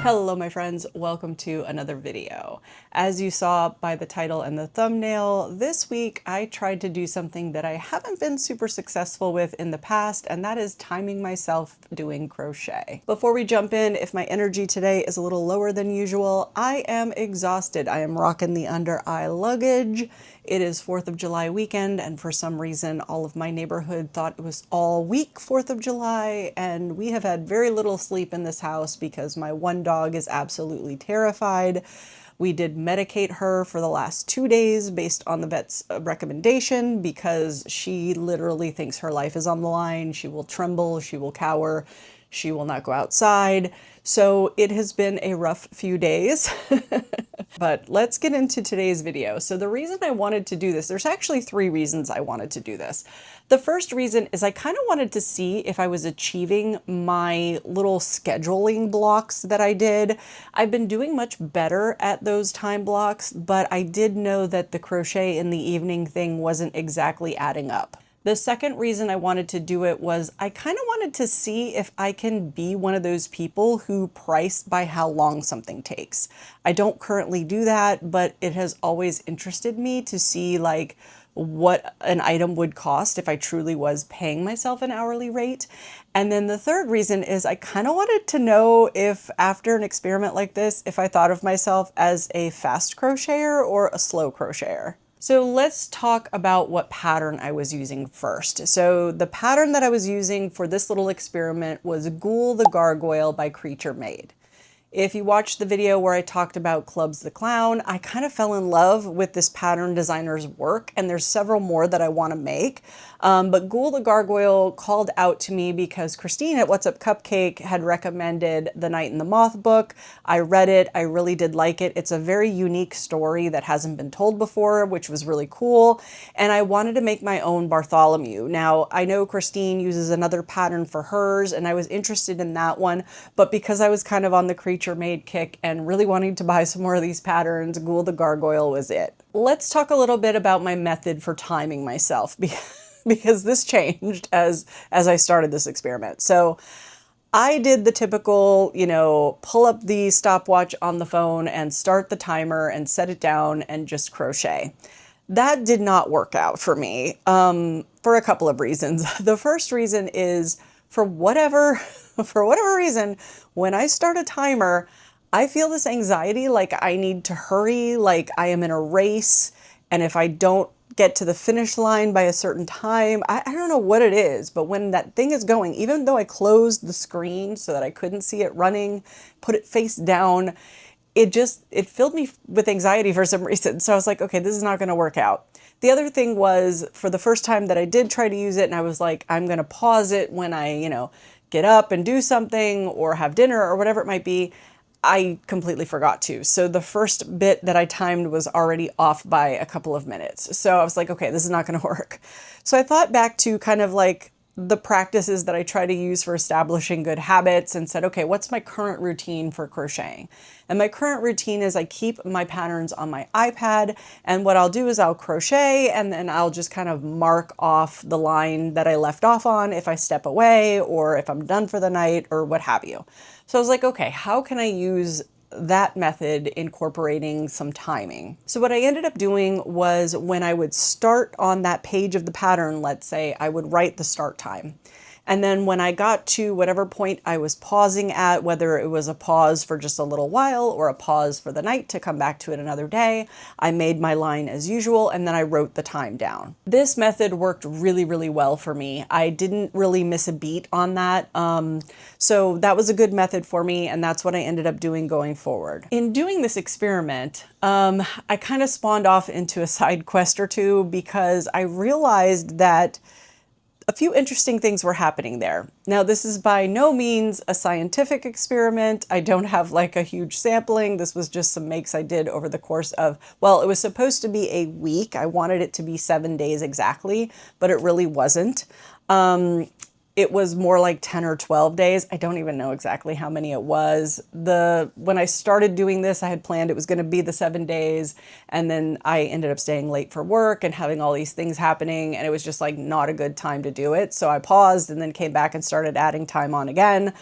Hello my friends, welcome to another video. As you saw by the title and the thumbnail, this week I tried to do something that I haven't been super successful with in the past, and that is timing myself doing crochet. Before we jump in, if my energy today is a little lower than usual, I am exhausted. I am rocking the under eye luggage. It is 4th of July weekend, and for some reason all of my neighborhood thought it was all week 4th of July, and we have had very little sleep in this house because my one dog is absolutely terrified. We did medicate her for the last 2 days based on the vet's recommendation because she literally thinks her life is on the line. She will tremble, she will cower, she will not go outside. So it has been a rough few days. But let's get into today's video. So the reason I wanted to do this, there's actually 3 reasons I wanted to do this. The first reason is I kind of wanted to see if I was achieving my little scheduling blocks that I did. I've been doing much better at those time blocks, but I did know that the crochet in the evening thing wasn't exactly adding up. The second reason I wanted to do it was I kind of wanted to see if I can be one of those people who price by how long something takes. I don't currently do that, but it has always interested me to see like what an item would cost if I truly was paying myself an hourly rate. And then the third reason is I kind of wanted to know if after an experiment like this, if I thought of myself as a fast crocheter or a slow crocheter. So let's talk about what pattern I was using first. So the pattern that I was using for this little experiment was Ghoul the Gargoyle by Creature Made. If you watched the video where I talked about Clubs the Clown, I kind of fell in love with this pattern designer's work, and there's several more that I want to make. But Ghoul the Gargoyle called out to me because Christine at What's Up Cupcake had recommended The Night and the Moth book. I read it. I really did like it. It's a very unique story that hasn't been told before, which was really cool. And I wanted to make my own Bartholomew. Now, I know Christine uses another pattern for hers, and I was interested in that one. But because I was kind of on the Creature Made kick and really wanting to buy some more of these patterns, Ghoul the Gargoyle was it. Let's talk a little bit about my method for timing myself because this changed as I started this experiment. So I did the typical, pull up the stopwatch on the phone and start the timer and set it down and just crochet. That did not work out for me for a couple of reasons. The first reason is for whatever reason, when I start a timer, I feel this anxiety like I need to hurry, like I am in a race. And if I don't get to the finish line by a certain time, I don't know what it is, but when that thing is going, even though I closed the screen so that I couldn't see it running, put it face down, it filled me with anxiety for some reason. So I was like, okay, this is not going to work out. The other thing was, for the first time that I did try to use it, and I was like, I'm going to pause it when I, get up and do something or have dinner or whatever it might be, I completely forgot to. So the first bit that I timed was already off by a couple of minutes. So I was like, okay, this is not going to work. So I thought back to kind of like the practices that I try to use for establishing good habits and said, okay, what's my current routine for crocheting? And my current routine is I keep my patterns on my iPad, and what I'll do is I'll crochet and then I'll just kind of mark off the line that I left off on if I step away or if I'm done for the night or what have you. So I was like, okay, how can I use that method incorporating some timing? So what I ended up doing was when I would start on that page of the pattern, let's say, I would write the start time. And then when I got to whatever point I was pausing at, whether it was a pause for just a little while or a pause for the night to come back to it another day, I made my line as usual and then I wrote the time down. This method worked really, really well for me. I didn't really miss a beat on that. So that was a good method for me, and that's what I ended up doing going forward. In doing this experiment, I kind of spawned off into a side quest or two because I realized that a few interesting things were happening there. Now, this is by no means a scientific experiment. I don't have like a huge sampling. This was just some makes I did over the course of, well, it was supposed to be a week. I wanted it to be 7 days exactly, but it really wasn't. It was more like 10 or 12 days. I don't even know exactly how many it was. When I started doing this, I had planned it was going to be the 7 days, and then I ended up staying late for work and having all these things happening, and it was just like not a good time to do it. So I paused and then came back and started adding time on again.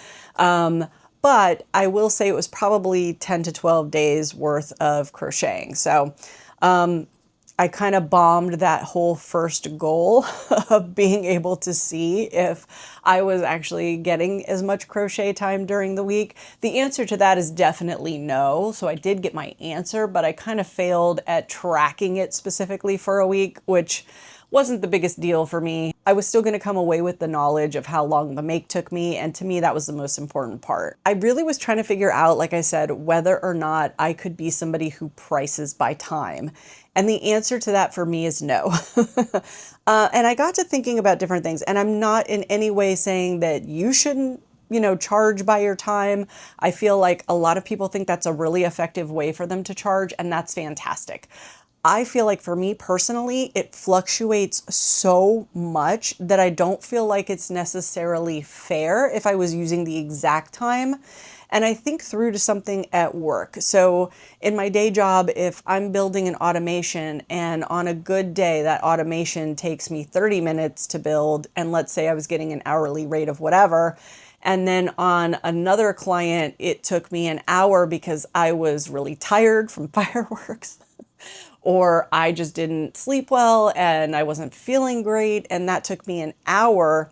but I will say it was probably 10 to 12 days worth of crocheting. So I kind of bombed that whole first goal of being able to see if I was actually getting as much crochet time during the week. The answer to that is definitely no. So I did get my answer, but I kind of failed at tracking it specifically for a week, which wasn't the biggest deal for me. I was still going to come away with the knowledge of how long the make took me, and to me that was the most important part. I really was trying to figure out, like I said, whether or not I could be somebody who prices by time. And the answer to that for me is no. And I got to thinking about different things, and I'm not in any way saying that you shouldn't, charge by your time. I feel like a lot of people think that's a really effective way for them to charge, and that's fantastic. I feel like for me personally, it fluctuates so much that I don't feel like it's necessarily fair if I was using the exact time. And I think through to something at work. So in my day job, if I'm building an automation and on a good day, that automation takes me 30 minutes to build, and let's say I was getting an hourly rate of whatever, and then on another client, it took me an hour because I was really tired from fireworks. Or I just didn't sleep well and I wasn't feeling great and that took me an hour,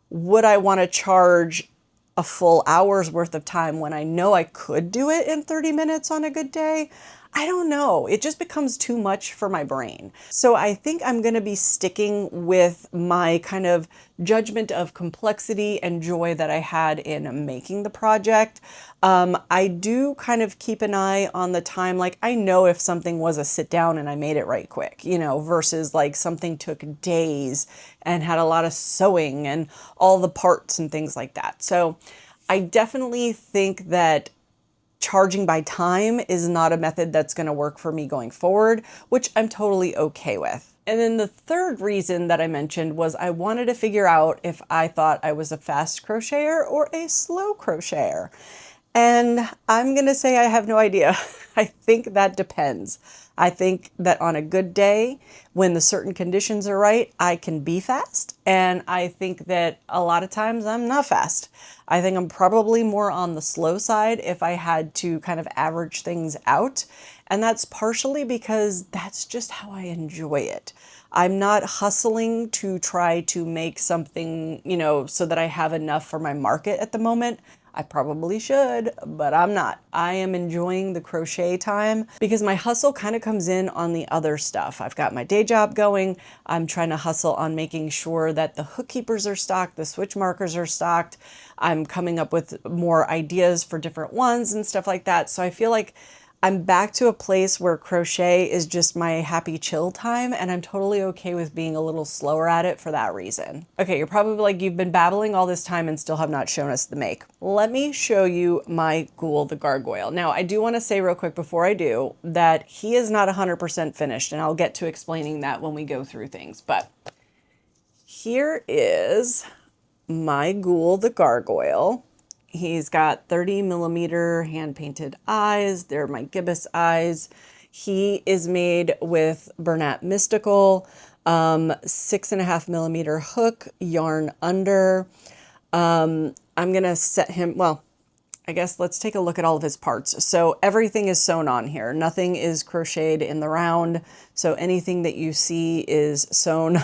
would I want to charge a full hour's worth of time when I know I could do it in 30 minutes on a good day? I don't know. It just becomes too much for my brain. So I think I'm going to be sticking with my kind of judgment of complexity and joy that I had in making the project. I do kind of keep an eye on the time. Like I know if something was a sit down and I made it right quick, versus like something took days and had a lot of sewing and all the parts and things like that. So I definitely think that charging by time is not a method that's going to work for me going forward, which I'm totally okay with. And then the third reason that I mentioned was I wanted to figure out if I thought I was a fast crocheter or a slow crocheter. And I'm going to say I have no idea. I think that depends. I think that on a good day, when the certain conditions are right, I can be fast. And I think that a lot of times I'm not fast. I think I'm probably more on the slow side if I had to kind of average things out. And that's partially because that's just how I enjoy it. I'm not hustling to try to make something, so that I have enough for my market at the moment. I probably should, but I'm not. I am enjoying the crochet time because my hustle kind of comes in on the other stuff. I've got my day job going. I'm trying to hustle on making sure that the hook keepers are stocked, the switch markers are stocked. I'm coming up with more ideas for different ones and stuff like that. So I feel like I'm back to a place where crochet is just my happy chill time, and I'm totally okay with being a little slower at it for that reason. Okay, you're probably like, you've been babbling all this time and still have not shown us the make. Let me show you my Ghoul the Gargoyle. Now, I do want to say real quick before I do that he is not 100% finished, and I'll get to explaining that when we go through things, but here is my Ghoul the Gargoyle. He's got 30 millimeter hand painted eyes. They're my gibbous eyes. He is made with Bernat Mystical, 6.5 millimeter hook, yarn under. I'm gonna set him, well, I guess let's take a look at all of his parts. So everything is sewn on here. Nothing is crocheted in the round. So anything that you see is sewn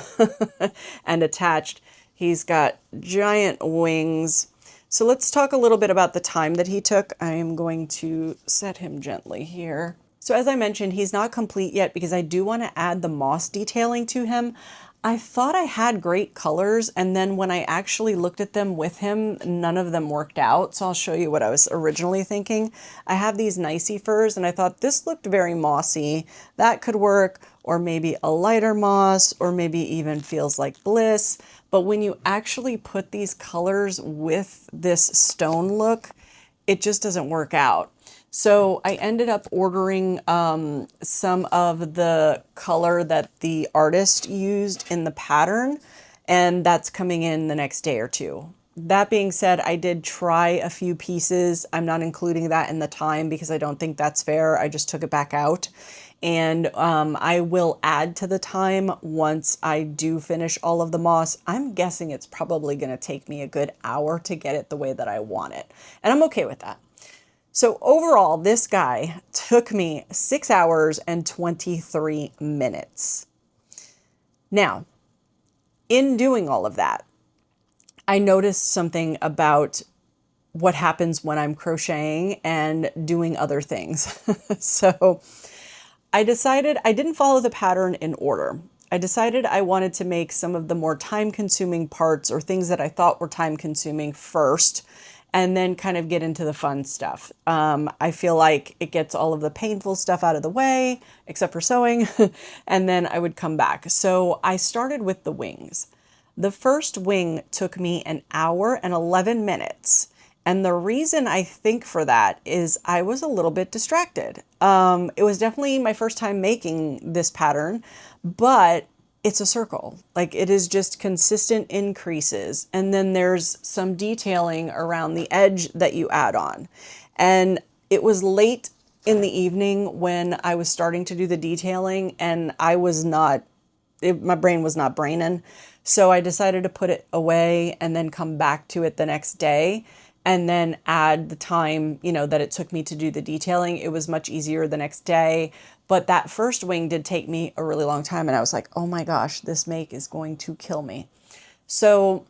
and attached. He's got giant wings. So let's talk a little bit about the time that he took. I am going to set him gently here. So as I mentioned, he's not complete yet because I do want to add the moss detailing to him. I thought I had great colors, and then when I actually looked at them with him, none of them worked out. So I'll show you what I was originally thinking. I have these nicey furs, and I thought this looked very mossy. That could work, or maybe a lighter moss, or maybe even feels like bliss. But when you actually put these colors with this stone look, it just doesn't work out. So I ended up ordering some of the color that the artist used in the pattern, and that's coming in the next day or two. That being said, I did try a few pieces. I'm not including that in the time because I don't think that's fair. I just took it back out. And I will add to the time once I do finish all of the moss. I'm guessing it's probably going to take me a good hour to get it the way that I want it. And I'm okay with that. So overall, this guy took me 6 hours and 23 minutes. Now, in doing all of that, I noticed something about what happens when I'm crocheting and doing other things. So I decided I didn't follow the pattern in order. I decided I wanted to make some of the more time-consuming parts or things that I thought were time-consuming first, and then kind of get into the fun stuff. I feel like it gets all of the painful stuff out of the way, except for sewing, and then I would come back. So I started with the wings. The first wing took me an hour and 11 minutes. And the reason I think for that is I was a little bit distracted. It was definitely my first time making this pattern, but it's a circle. Like, it is just consistent increases. And then there's some detailing around the edge that you add on. And it was late in the evening when I was starting to do the detailing, and I was not, my brain was not braining. So I decided to put it away and then come back to it the next day and then add the time, you know, that it took me to do the detailing. It was much easier the next day. But that first wing did take me a really long time. And I was like, oh my gosh, this make is going to kill me. So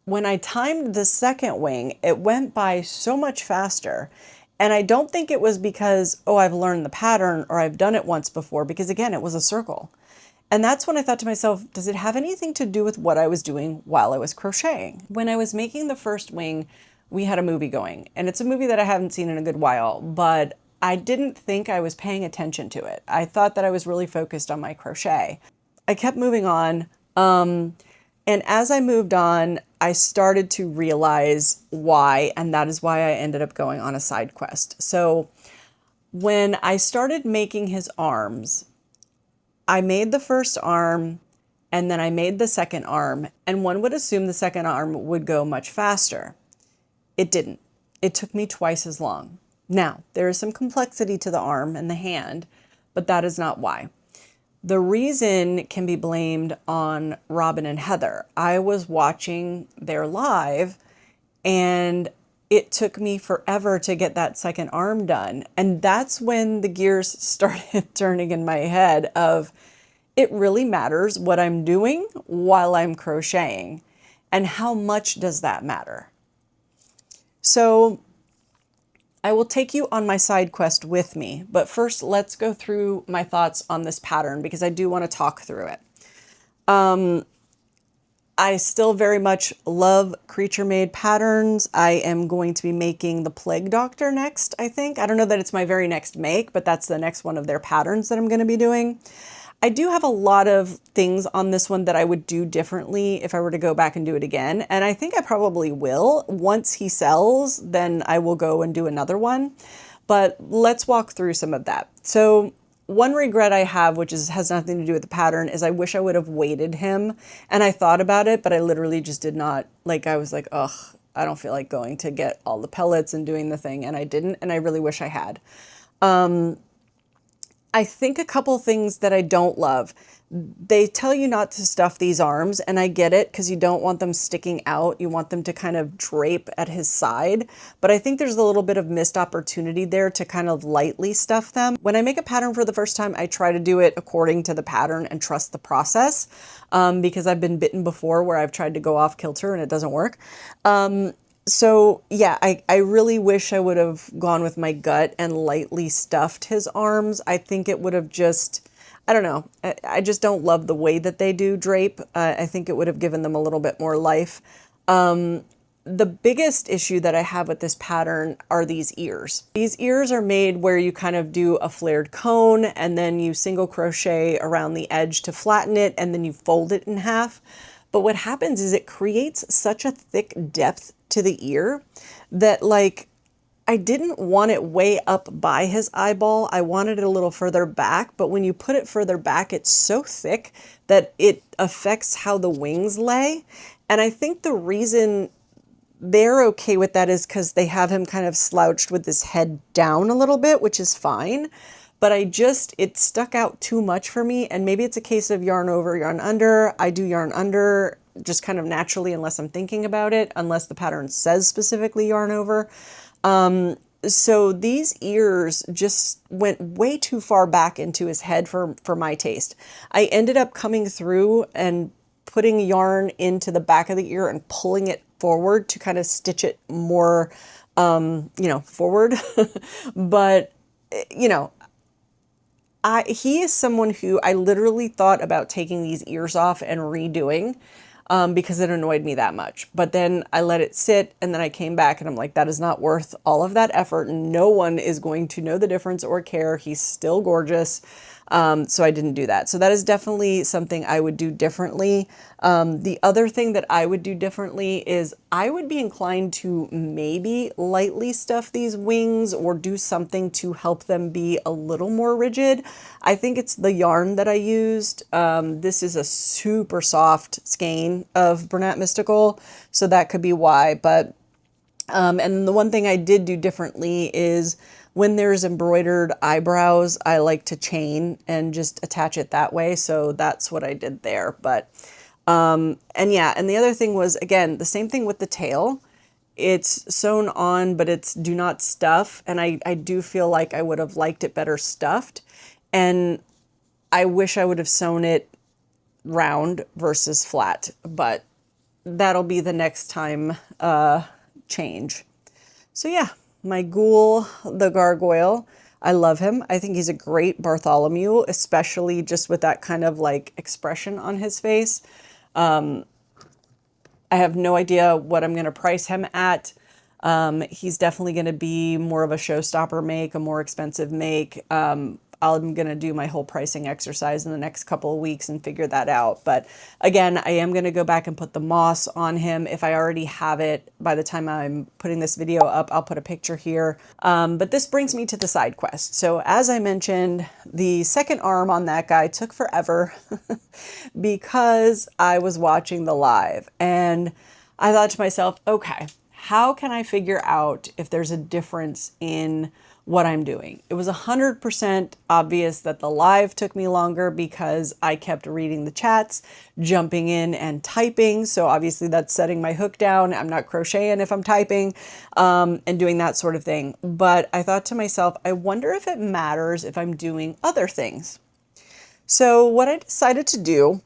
when I timed the second wing, it went by so much faster. And I don't think it was because, oh, I've learned the pattern or I've done it once before, because again, it was a circle. And that's when I thought to myself, does it have anything to do with what I was doing while I was crocheting? When I was making the first wing, we had a movie going, and it's a movie that I haven't seen in a good while, but I didn't think I was paying attention to it. I thought that I was really focused on my crochet. I kept moving on. And as I moved on, I started to realize why, and that is why I ended up going on a side quest. So when I started making his arms, I made the first arm and then I made the second arm, and one would assume the second arm would go much faster. It didn't. It took me twice as long. Now, there is some complexity to the arm and the hand, but that is not why. The reason can be blamed on Robin and Heather. I was watching their live and it took me forever to get that second arm done. And that's when the gears started turning in my head of, it really matters what I'm doing while I'm crocheting. And how much does that matter? So I will take you on my side quest with me, but first let's go through my thoughts on this pattern because I do want to talk through it. I still very much love creature-made patterns. I am going to be making the Plague Doctor next, I think. I don't know that it's my very next make, but that's the next one of their patterns that I'm going to be doing. I do have a lot of things on this one that I would do differently if I were to go back and do it again. And I think I probably will. Once he sells, then I will go and do another one. But let's walk through some of that. So one regret I have, which has nothing to do with the pattern, is I wish I would have weighted him. And I thought about it, but I literally just did not. Like, I was like, ugh, I don't feel like going to get all the pellets and doing the thing. And I didn't. And I really wish I had. I think a couple things that I don't love. They tell you not to stuff these arms, and I get it because you don't want them sticking out. You want them to kind of drape at his side. But I think there's a little bit of missed opportunity there to kind of lightly stuff them. When I make a pattern for the first time, I try to do it according to the pattern and trust the process because I've been bitten before where I've tried to go off kilter and it doesn't work. So yeah, I really wish I would have gone with my gut and lightly stuffed his arms. I think it would have just, I don't know. I just don't love the way that they do drape. I think it would have given them a little bit more life. The biggest issue that I have with this pattern are these ears. These ears are made where you kind of do a flared cone and then you single crochet around the edge to flatten it and then you fold it in half. But what happens is it creates such a thick depth to the ear that, like, I didn't want it way up by his eyeball. I wanted it a little further back, but when you put it further back, it's so thick that it affects how the wings lay. And I think the reason they're okay with that is because they have him kind of slouched with his head down a little bit, which is fine. But it stuck out too much for me. And maybe it's a case of yarn over, yarn under. I do yarn under just kind of naturally unless I'm thinking about it, unless the pattern says specifically yarn over. So these ears just went way too far back into his head for my taste. I ended up coming through and putting yarn into the back of the ear and pulling it forward to kind of stitch it more, forward. But, he is someone who I literally thought about taking these ears off and redoing because it annoyed me that much. But then I let it sit and then I came back and I'm like, that is not worth all of that effort. No one is going to know the difference or care. He's still gorgeous. So I didn't do that. So that is definitely something I would do differently. The other thing that I would do differently is I would be inclined to maybe lightly stuff these wings or do something to help them be a little more rigid. I think it's the yarn that I used. This is a super soft skein of Bernat Mystical, so that could be why. But and the one thing I did do differently is when there's embroidered eyebrows, I like to chain and just attach it that way. So that's what I did there. But, and the other thing was, again, the same thing with the tail. It's sewn on, but it's do not stuff. And I do feel like I would have liked it better stuffed. And I wish I would have sewn it round versus flat, but that'll be the next time change. So yeah, my ghoul, the gargoyle, I love him. I think he's a great Bartholomew, especially just with that kind of like expression on his face. I have no idea what I'm going to price him at. He's definitely going to be more of a showstopper make, a more expensive make. I'm going to do my whole pricing exercise in the next couple of weeks and figure that out. But again, I am going to go back and put the moss on him. If I already have it, by the time I'm putting this video up, I'll put a picture here. But this brings me to the side quest. So as I mentioned, the second arm on that guy took forever because I was watching the live. And I thought to myself, okay, how can I figure out if there's a difference in what I'm doing? It was 100% obvious that the live took me longer because I kept reading the chats, jumping in and typing. So obviously that's setting my hook down. I'm not crocheting if I'm typing and doing that sort of thing. But I thought to myself, I wonder if it matters if I'm doing other things. So what I decided to do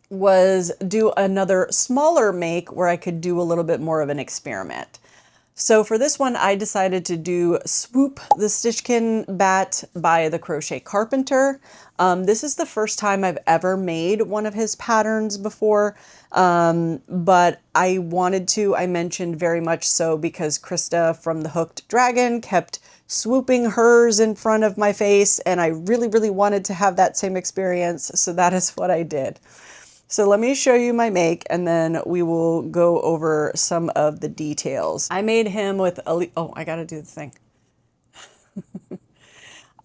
was do another smaller make where I could do a little bit more of an experiment. So for this one, I decided to do Swoop the Stitchkin Bat by the Crochet Carpenter. This is the first time I've ever made one of his patterns before, but I wanted to, I mentioned very much so because Krista from the Hooked Dragon kept swooping hers in front of my face, and I really, really wanted to have that same experience, so that is what I did. So let me show you my make and then we will go over some of the details. I made him with, I gotta do the thing.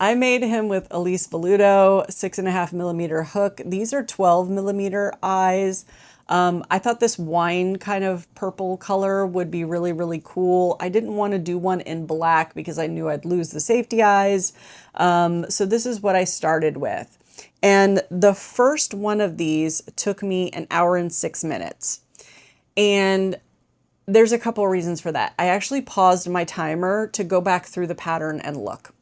I made him with Elise Velluto 6.5mm hook. These are 12mm eyes. I thought this wine kind of purple color would be really, really cool. I didn't want to do one in black because I knew I'd lose the safety eyes. So this is what I started with. And the first one of these took me 1 hour and 6 minutes. And there's a couple of reasons for that. I actually paused my timer to go back through the pattern and look.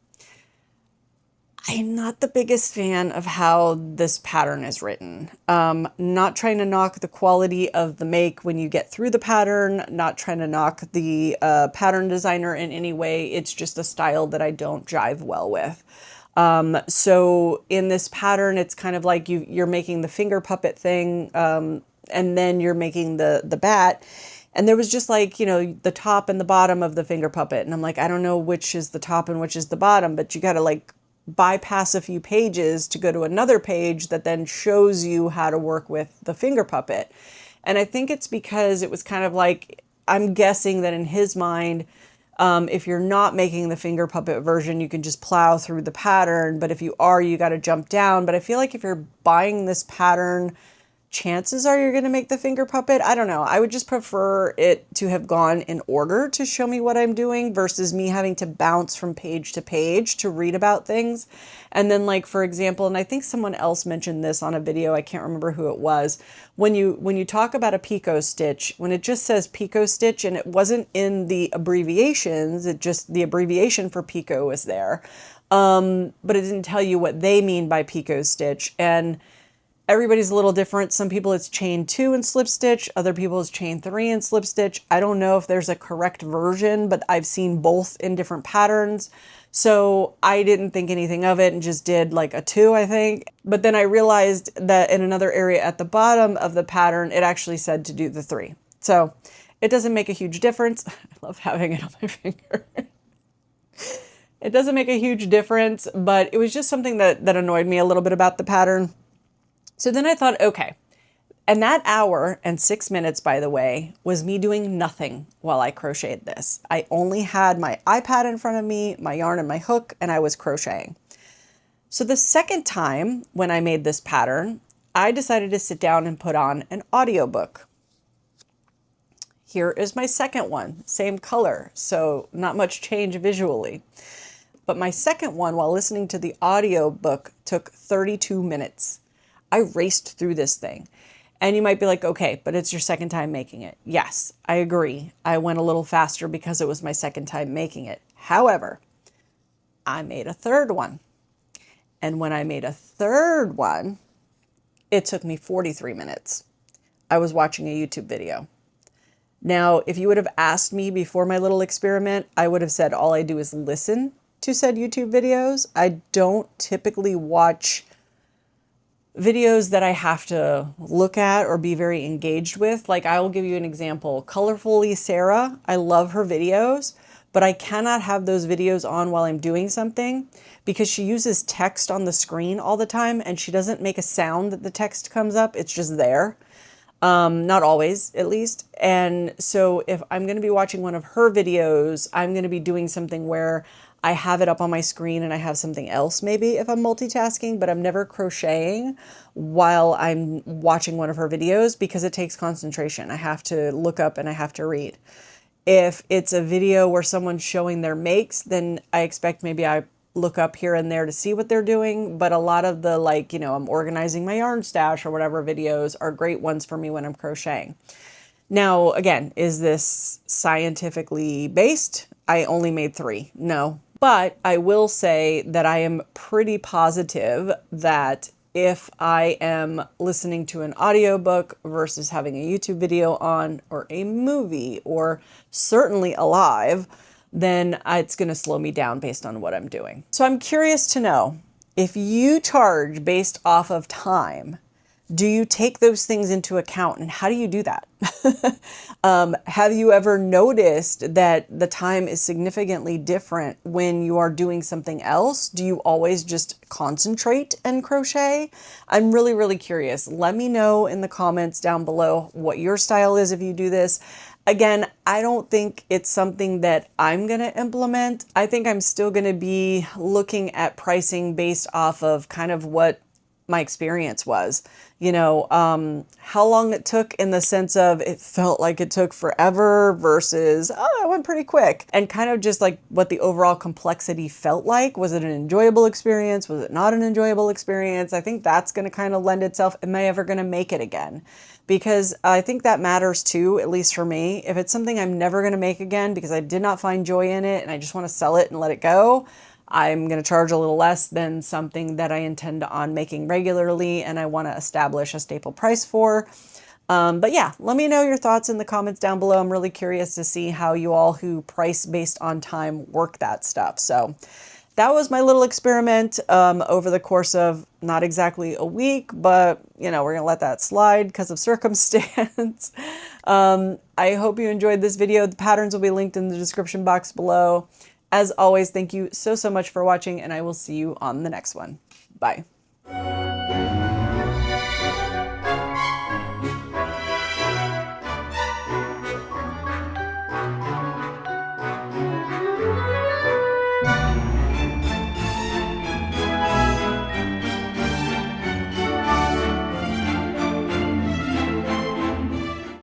I'm not the biggest fan of how this pattern is written. Not trying to knock the quality of the make when you get through the pattern, not trying to knock the pattern designer in any way. It's just a style that I don't jive well with. So in this pattern, it's kind of like you're making the finger puppet thing, and then you're making the bat. And there was just like, the top and the bottom of the finger puppet. And I'm like, I don't know which is the top and which is the bottom, but you got to like bypass a few pages to go to another page that then shows you how to work with the finger puppet. And I think it's because it was kind of like, I'm guessing that in his mind, if you're not making the finger puppet version, you can just plow through the pattern. But if you are, you got to jump down. But I feel like if you're buying this pattern chances are you're going to make the finger puppet. I don't know. I would just prefer it to have gone in order to show me what I'm doing versus me having to bounce from page to page to read about things. And then, like, for example, and I think someone else mentioned this on a video, I can't remember who it was, when you talk about a picot stitch, when it just says picot stitch and it wasn't in the abbreviations, it just, the abbreviation for picot was there. But it didn't tell you what they mean by picot stitch. And everybody's a little different. Some people it's chain 2 and slip stitch. Other people it's chain 3 and slip stitch. I don't know if there's a correct version, but I've seen both in different patterns. So I didn't think anything of it and just did like a 2, I think. But then I realized that in another area at the bottom of the pattern, it actually said to do the 3. So it doesn't make a huge difference. I love having it on my finger. It doesn't make a huge difference, but it was just something that annoyed me a little bit about the pattern. So then I thought, okay, and that hour and 6 minutes, by the way, was me doing nothing while I crocheted this. I only had my iPad in front of me, my yarn and my hook, and I was crocheting. So the second time when I made this pattern, I decided to sit down and put on an audiobook. Here is my second one, same color, so not much change visually. But my second one, while listening to the audiobook, took 32 minutes. I raced through this thing. And you might be like, okay, but it's your second time making it. Yes, I agree. I went a little faster because it was my second time making it. However, I made a third one. And when I made a third one, it took me 43 minutes. I was watching a YouTube video. Now, if you would have asked me before my little experiment, I would have said all I do is listen to said YouTube videos. I don't typically watch videos that I have to look at or be very engaged with. Like, I will give you an example. Colorfully Sarah, I love her videos, but I cannot have those videos on while I'm doing something because she uses text on the screen all the time and she doesn't make a sound that the text comes up. It's just there. Not always, at least. And so if I'm going to be watching one of her videos, I'm going to be doing something where I have it up on my screen and I have something else maybe if I'm multitasking, but I'm never crocheting while I'm watching one of her videos because it takes concentration. I have to look up and I have to read. If it's a video where someone's showing their makes, then I expect maybe I look up here and there to see what they're doing. But a lot of the, like, you know, I'm organizing my yarn stash or whatever videos are great ones for me when I'm crocheting. Now, again, is this scientifically based? I only made 3. No. But I will say that I am pretty positive that if I am listening to an audiobook versus having a YouTube video on or a movie or certainly a live, then it's going to slow me down based on what I'm doing. So I'm curious to know, if you charge based off of time, do you take those things into account and how do you do that? Have you ever noticed that the time is significantly different when you are doing something else? Do you always just concentrate and crochet? I'm really, really curious. Let me know in the comments down below what your style is if you do this. Again, I don't think it's something that I'm going to implement. I think I'm still going to be looking at pricing based off of kind of what my experience was, you know, how long it took in the sense of it felt like it took forever versus, oh, it went pretty quick, and kind of just like what the overall complexity felt like. Was it an enjoyable experience? Was it not an enjoyable experience? I think that's going to kind of lend itself. Am I ever going to make it again? Because I think that matters too, at least for me. If it's something I'm never going to make again because I did not find joy in it and I just want to sell it and let it go, I'm going to charge a little less than something that I intend on making regularly and I want to establish a staple price for. But yeah, let me know your thoughts in the comments down below. I'm really curious to see how you all who price based on time work that stuff. So that was my little experiment over the course of not exactly a week, but you know, we're going to let that slide because of circumstance. I hope you enjoyed this video. The patterns will be linked in the description box below. As always, thank you so much for watching, and I will see you on the next one. Bye.